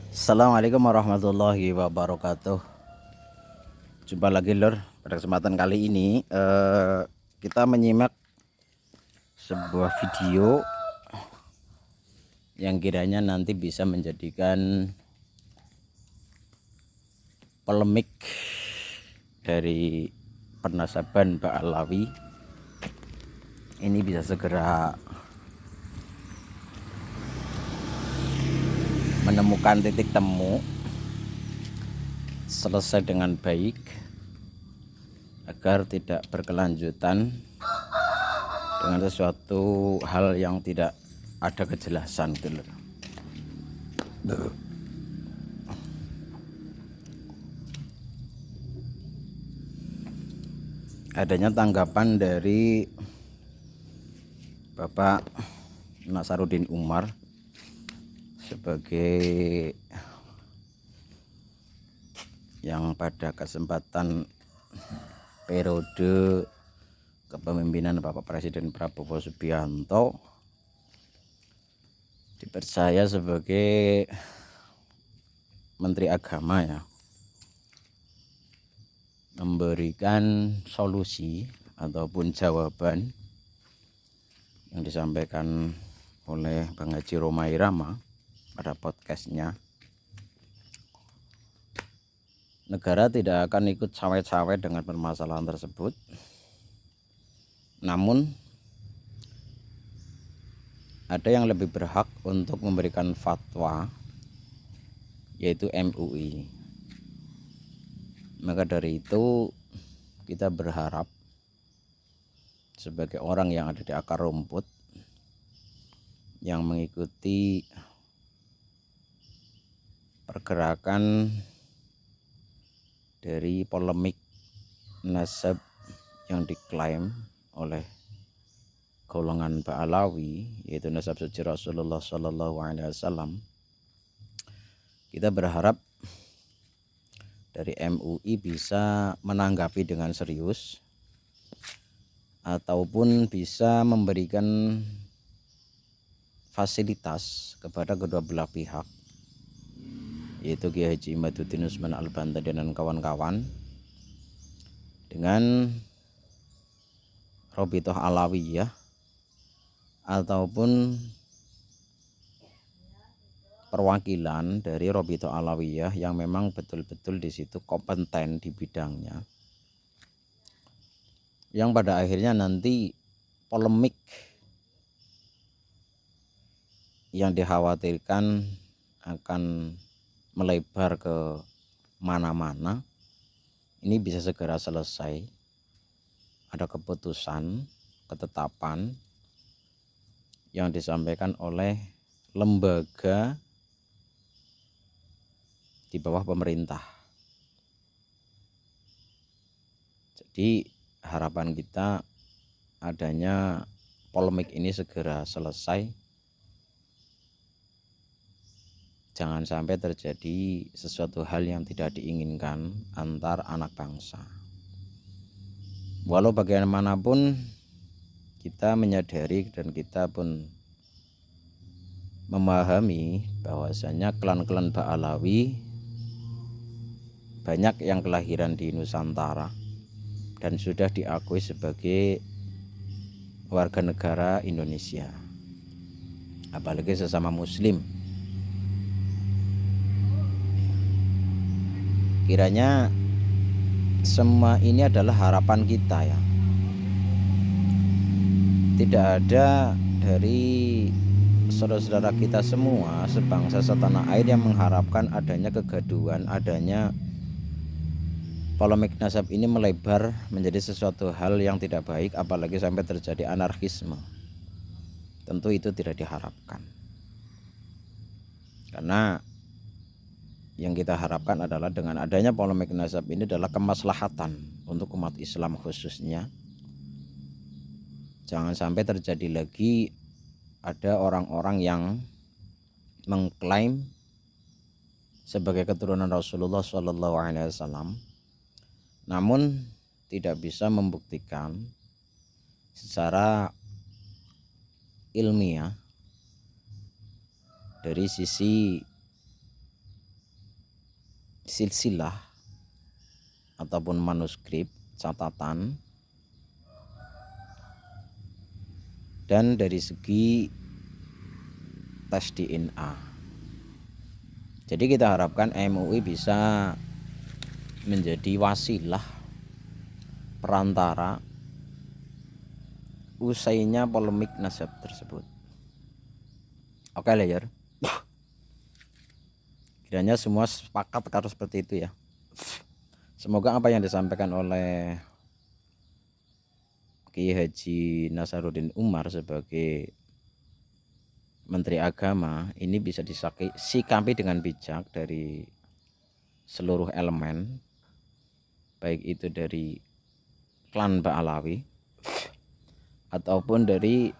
Assalamualaikum warahmatullahi wabarakatuh. Jumpa lagi lor. Pada kesempatan kali ini kita menyimak sebuah video yang kiranya nanti bisa menjadikan polemik dari penasaban Ba'alawi ini bisa segera menemukan titik temu, selesai dengan baik agar tidak berkelanjutan dengan sesuatu hal yang tidak ada kejelasan gitu. Adanya tanggapan dari Bapak Nasaruddin Umar sebagai yang pada kesempatan periode kepemimpinan Bapak Presiden Prabowo Subianto dipercaya sebagai Menteri Agama ya, memberikan solusi ataupun jawaban yang disampaikan oleh Bang Haji Romai Rama pada podcastnya. Negara tidak akan ikut cawe-cawe dengan permasalahan tersebut, namun ada yang lebih berhak untuk memberikan fatwa, yaitu MUI. Maka dari itu kita berharap sebagai orang yang ada di akar rumput, yang mengikuti pergerakan dari polemik nasab yang diklaim oleh golongan Ba'alawi, yaitu nasab suci Rasulullah Shallallahu Alaihi Wasallam, kita berharap dari MUI bisa menanggapi dengan serius ataupun bisa memberikan fasilitas kepada kedua belah pihak, yaitu Kiai Haji Imaduddin Usman Al-Bantadi dan kawan-kawan, dengan Robitoh Alawiyah ataupun perwakilan dari Robitoh Alawiyah yang memang betul-betul di situ kompeten di bidangnya, yang pada akhirnya nanti polemik yang dikhawatirkan akan melebar ke mana-mana ini bisa segera selesai, ada keputusan, ketetapan yang disampaikan oleh lembaga di bawah pemerintah. Jadi harapan kita adanya polemik ini segera selesai, jangan sampai terjadi sesuatu hal yang tidak diinginkan antar anak bangsa. Walau bagaimanapun kita menyadari dan kita pun memahami bahwasanya klan-klan Ba'alawi banyak yang kelahiran di Nusantara dan sudah diakui sebagai warga negara Indonesia, apalagi sesama muslim. Kiranya semua ini adalah harapan kita ya. Tidak ada dari saudara-saudara kita semua sebangsa setanah air yang mengharapkan adanya kegaduhan, adanya polemik nasab ini melebar menjadi sesuatu hal yang tidak baik, apalagi sampai terjadi anarkisme. Tentu itu tidak diharapkan. Karena yang kita harapkan adalah dengan adanya polemik nasab ini adalah kemaslahatan untuk umat Islam khususnya. Jangan sampai terjadi lagi ada orang-orang yang mengklaim sebagai keturunan Rasulullah Shallallahu Alaihi Wasallam, namun tidak bisa membuktikan secara ilmiah dari sisi silsilah ataupun manuskrip catatan, dan dari segi tes DNA. Jadi kita harapkan MUI bisa menjadi wasilah perantara usainya polemik nasab tersebut. Oke Layar, kiranya semua sepakat harus seperti itu ya. Semoga apa yang disampaikan oleh Kiai Haji Nasaruddin Umar sebagai Menteri Agama ini bisa disikapi dengan bijak dari seluruh elemen, baik itu dari klan Ba'alawi ataupun dari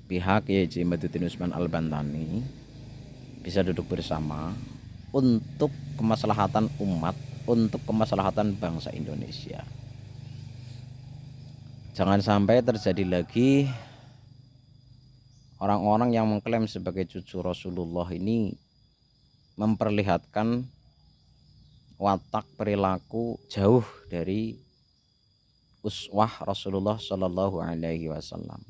pihak Kiai Haji Maduddin Usman Al-Bantani, bisa duduk bersama untuk kemaslahatan umat, untuk kemaslahatan bangsa Indonesia. Jangan sampai terjadi lagi orang-orang yang mengklaim sebagai cucu Rasulullah ini memperlihatkan watak perilaku jauh dari uswah Rasulullah Shallallahu Alaihi Wasallam,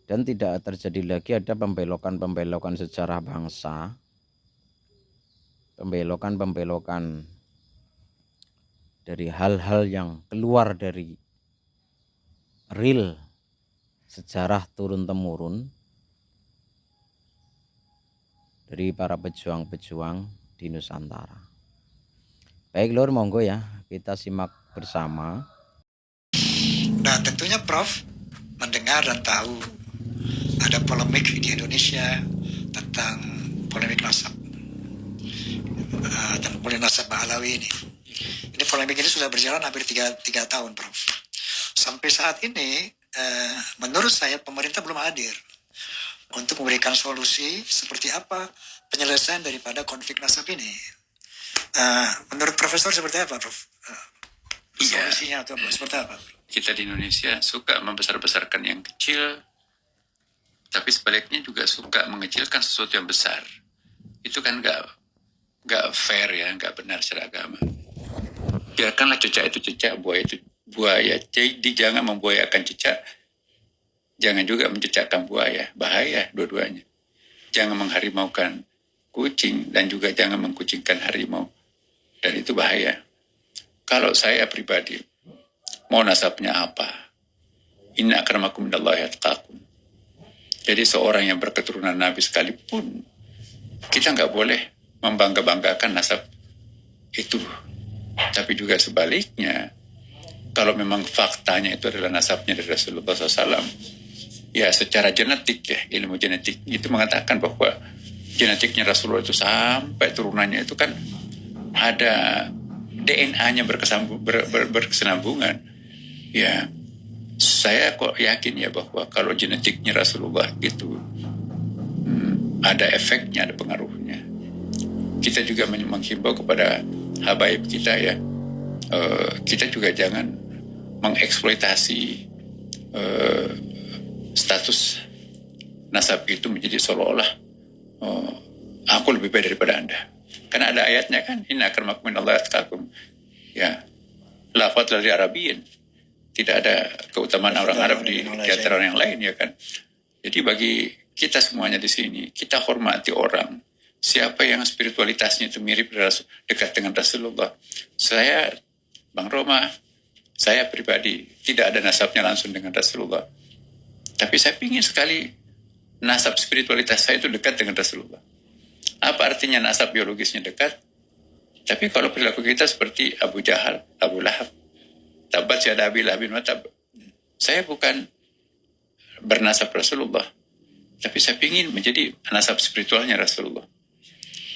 dan tidak terjadi lagi ada pembelokan sejarah bangsa, pembelokan dari hal-hal yang keluar dari real sejarah turun-temurun dari para pejuang-pejuang di Nusantara. Baik Lur, monggo ya kita simak bersama. Nah tentunya Prof mendengar dan tahu ada polemik di Indonesia tentang polemik nasab, tentang polemik nasab Ba'alawi ini. Ini polemik ini sudah berjalan hampir 3 tahun, Prof. Sampai saat ini, menurut saya pemerintah belum hadir untuk memberikan solusi seperti apa penyelesaian daripada konflik nasab ini. Menurut Profesor seperti apa, Prof? Solusinya atau seperti apa? Kita di Indonesia suka membesar-besarkan yang kecil, tapi sebaliknya juga suka mengecilkan sesuatu yang besar. Itu kan nggak fair ya, nggak benar secara agama. Biarkanlah cecak itu cecak, buaya itu buaya. Jadi jangan membuayakan cecak, jangan juga mencecakkan buaya. Bahaya dua-duanya. Jangan mengharimaukan kucing dan juga jangan mengkucingkan harimau. Dan itu bahaya. Kalau saya pribadi, mau nasabnya apa? Inna akramakum indallahi atqakum. Jadi seorang yang berketurunan Nabi sekalipun, kita nggak boleh membangga-banggakan nasab itu. Tapi juga sebaliknya, kalau memang faktanya itu adalah nasabnya dari Rasulullah SAW, ya secara genetik ya, ilmu genetik itu mengatakan bahwa genetiknya Rasulullah itu sampai turunannya itu kan ada DNA-nya berkesinambungan. Ya, saya kok yakin ya bahwa kalau genetiknya Rasulullah itu ada efeknya, ada pengaruhnya. Kita juga menghimbau kepada habaib kita ya, kita juga jangan mengeksploitasi status nasab itu menjadi seolah-olah aku lebih baik daripada Anda. Karena ada ayatnya kan, inna akramakum indallahi atqakum. Ya, lafaz dari Arabiyin. Tidak ada keutamaan orang Arab di antara orang yang lain ya kan. Jadi bagi kita semuanya di sini, kita hormati orang. Siapa yang spiritualitasnya itu mirip dekat dengan Rasulullah. Saya, Bang Roma, saya pribadi tidak ada nasabnya langsung dengan Rasulullah. Tapi saya ingin sekali nasab spiritualitas saya itu dekat dengan Rasulullah. Apa artinya nasab biologisnya dekat? Tapi kalau perilaku kita seperti Abu Jahal, Abu Lahab, tabat yada Abi Lahabin wa tab. Saya bukan bernasab Rasulullah, tapi saya ingin menjadi nasab spiritualnya Rasulullah.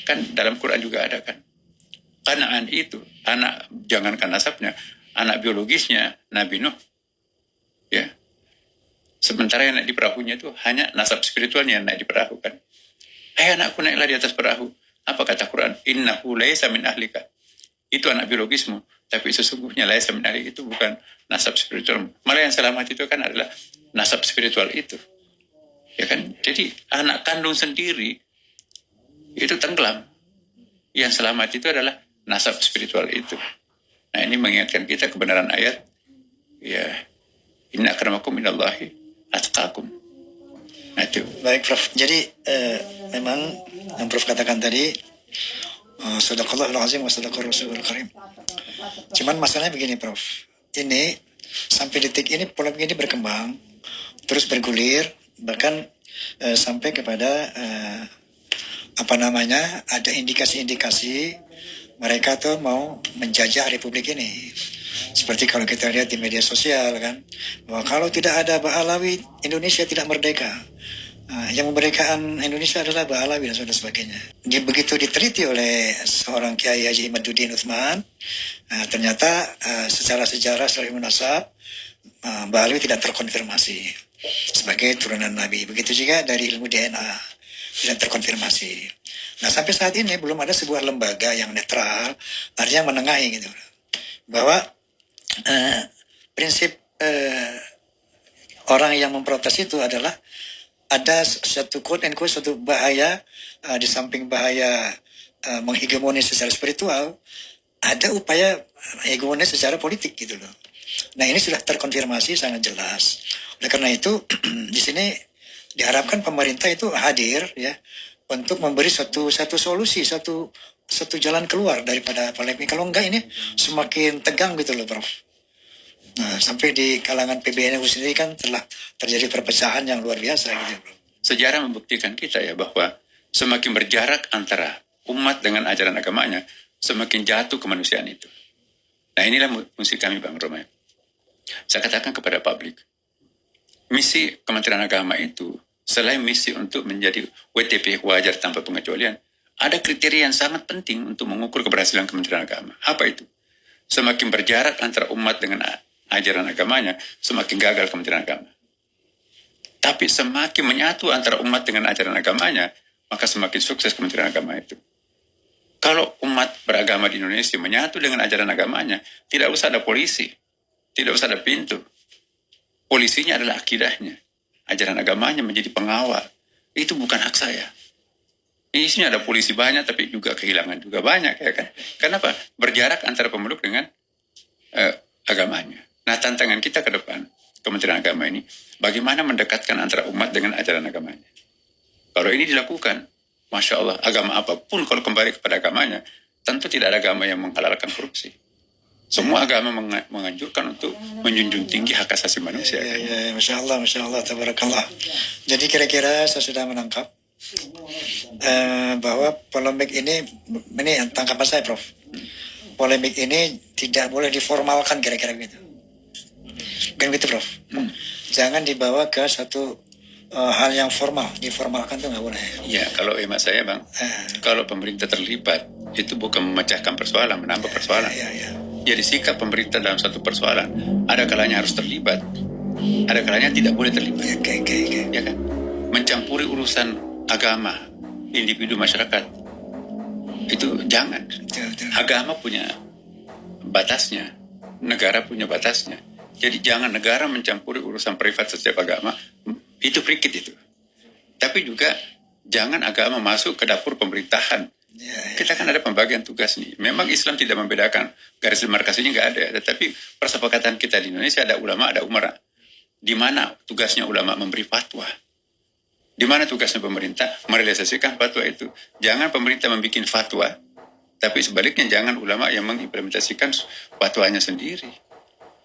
Kan dalam Quran juga ada kan. Kanaan itu, anak, jangankan nasabnya, anak biologisnya Nabi Nuh. Ya. Sementara yang naik di perahunya itu hanya nasab spiritualnya yang naik di perahu kan. Anakku naiklah di atas perahu. Apa kata Quran? Innahu laisa min ahlika. Itu anak biologismu. Tapi sesungguhnya laisa min ahlika itu bukan nasab spiritual. Malah yang selamat itu kan adalah nasab spiritual itu. Ya kan? Jadi anak kandung sendiri itu tenggelam. Yang selamat itu adalah nasab spiritual itu. Nah, ini mengingatkan kita kebenaran ayat, ya, inna akramakum minallahi atqakum. Nah, itu. Baik, Prof. Jadi memang yang Prof katakan tadi, sadaqallahul azim wa sadaqar rasulul karim. Cuman masalahnya begini, Prof. Ini sampai detik ini polemik ini berkembang, terus bergulir, bahkan sampai kepada ada indikasi-indikasi mereka tuh mau menjajah Republik ini. Seperti kalau kita lihat di media sosial kan, bahwa kalau tidak ada Ba'alawi, Indonesia tidak merdeka. Yang memerdekakan Indonesia adalah Ba'alawi dan sebagainya. Begitu diteliti oleh seorang Kiai Haji Imaduddin Utsman, ternyata secara sejarah, secara nasab, Ba'alawi tidak terkonfirmasi sebagai turunan Nabi. Begitu juga dari ilmu DNA tidak terkonfirmasi. Nah, sampai saat ini belum ada sebuah lembaga yang netral, artinya menengahi gitu, bahwa prinsip orang yang memprotes itu adalah ada suatu quote and quote, suatu bahaya, di samping bahaya menghegemoni secara spiritual, ada upaya hegemoni secara politik gitu loh. Nah, ini sudah terkonfirmasi sangat jelas. Oleh karena itu di sini diharapkan pemerintah itu hadir ya untuk memberi satu solusi, satu jalan keluar daripada polemik. Kalau enggak ini semakin tegang gitu loh, Prof. Nah, sampai di kalangan PBNU sendiri kan telah terjadi perpecahan yang luar biasa gitu, Prof. Sejarah membuktikan kita ya bahwa semakin berjarak antara umat dengan ajaran agamanya, semakin jatuh kemanusiaan itu. Nah, inilah fungsi kami, Bang Romai. Saya katakan kepada publik, misi Kementerian Agama itu selain misi untuk menjadi WTP wajar tanpa pengecualian, ada kriteria yang sangat penting untuk mengukur keberhasilan Kementerian Agama. Apa itu? Semakin berjarak antara umat dengan ajaran agamanya, semakin gagal Kementerian Agama. Tapi semakin menyatu antara umat dengan ajaran agamanya, maka semakin sukses Kementerian Agama itu. Kalau umat beragama di Indonesia menyatu dengan ajaran agamanya, tidak usah ada polisi, tidak usah ada pintu. Polisinya adalah akidahnya. Ajaran agamanya menjadi pengawal. Itu bukan hak saya. Di sini ada polisi banyak, tapi juga kehilangan juga banyak, ya kan? Kenapa? Berjarak antara pemeluk dengan agamanya. Nah, tantangan kita ke depan, Kementerian Agama ini, bagaimana mendekatkan antara umat dengan ajaran agamanya. Kalau ini dilakukan, Masya Allah, agama apapun kalau kembali kepada agamanya, tentu tidak ada agama yang menghalalkan korupsi. Semua agama menganjurkan untuk menjunjung tinggi hak asasi manusia. Ya, Masya Allah, tabarakallah. Jadi kira-kira saya sudah menangkap bahwa polemik ini tangkapan saya, Prof. Polemik ini tidak boleh diformalkan kira-kira gitu. Bukan gitu, Prof. Jangan dibawa ke satu hal yang formal. Diformalkan itu nggak boleh. Ya, kalau hemat saya, Bang, kalau pemerintah terlibat, itu bukan memecahkan persoalan, menambah persoalan. Jadi sikap pemerintah dalam satu persoalan, ada kalanya harus terlibat, ada kalanya tidak boleh terlibat. Ya kan? Mencampuri urusan agama, individu masyarakat, itu jangan. Agama punya batasnya, negara punya batasnya. Jadi jangan negara mencampuri urusan privat setiap agama, itu frikit itu. Tapi juga jangan agama masuk ke dapur pemerintahan. Kita kan ada pembagian tugas nih. Memang Islam tidak membedakan, garis demarkasinya nggak ada. Tetapi persepakatan kita di Indonesia ada ulama, ada umara. Di mana tugasnya ulama memberi fatwa? Di mana tugasnya pemerintah merealisasikan fatwa itu? Jangan pemerintah membuat fatwa, tapi sebaliknya jangan ulama yang mengimplementasikan fatwanya sendiri.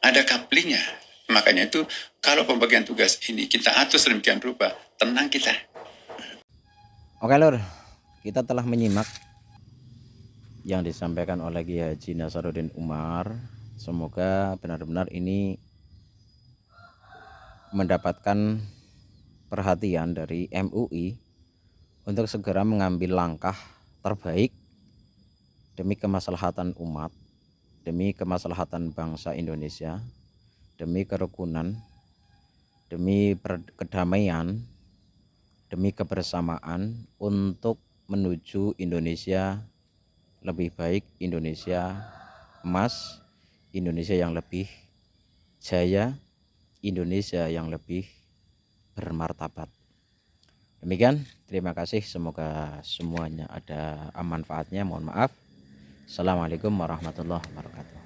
Ada kaplingnya. Makanya itu kalau pembagian tugas ini kita atur sedemikian rupa, tenang kita. Oke, Lur. Kita telah menyimak yang disampaikan oleh Kiai Haji Nasaruddin Umar. Semoga benar-benar ini mendapatkan perhatian dari MUI untuk segera mengambil langkah terbaik demi kemaslahatan umat, demi kemaslahatan bangsa Indonesia, demi kerukunan, demi kedamaian, demi kebersamaan untuk menuju Indonesia lebih baik, Indonesia emas, Indonesia yang lebih jaya, Indonesia yang lebih bermartabat. Demikian, terima kasih, semoga semuanya ada manfaatnya. Mohon maaf. Assalamualaikum warahmatullahi wabarakatuh.